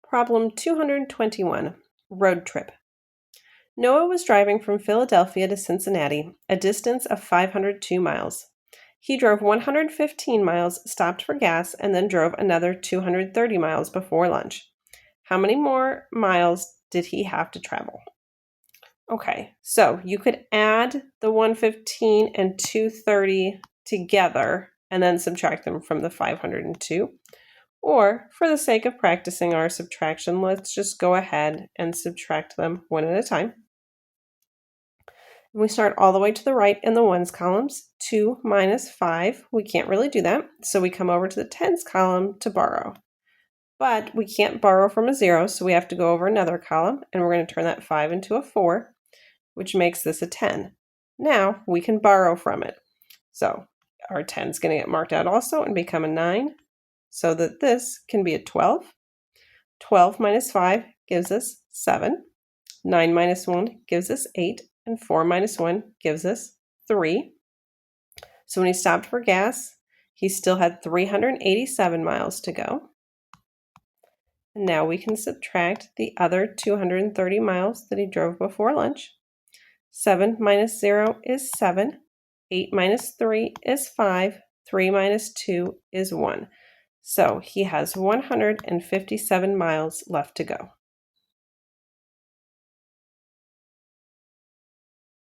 Problem 221, road trip. Noah was driving from Philadelphia to Cincinnati, a distance of 502 miles. He drove 115 miles, stopped for gas, and then drove another 230 miles before lunch. How many more miles did he have to travel? Okay, so you could add the 115 and 230 together and then subtract them from the 502. Or, for the sake of practicing our subtraction, let's just go ahead and subtract them one at a time. We start all the way to the right in the ones columns. 2 minus 5, we can't really do that, so we come over to the tens column to borrow. But we can't borrow from a 0, so we have to go over another column, and we're going to turn that 5 into a 4, which makes this a 10. Now we can borrow from it. So our 10 is going to get marked out also and become a 9, so that this can be a 12. 12 minus 5 gives us 7. 9 minus 1 gives us 8. And 4 minus 1 gives us 3. So when he stopped for gas, he still had 387 miles to go. And now we can subtract the other 230 miles that he drove before lunch. 7 minus 0 is 7. 8 minus 3 is 5. 3 minus 2 is 1. So he has 157 miles left to go.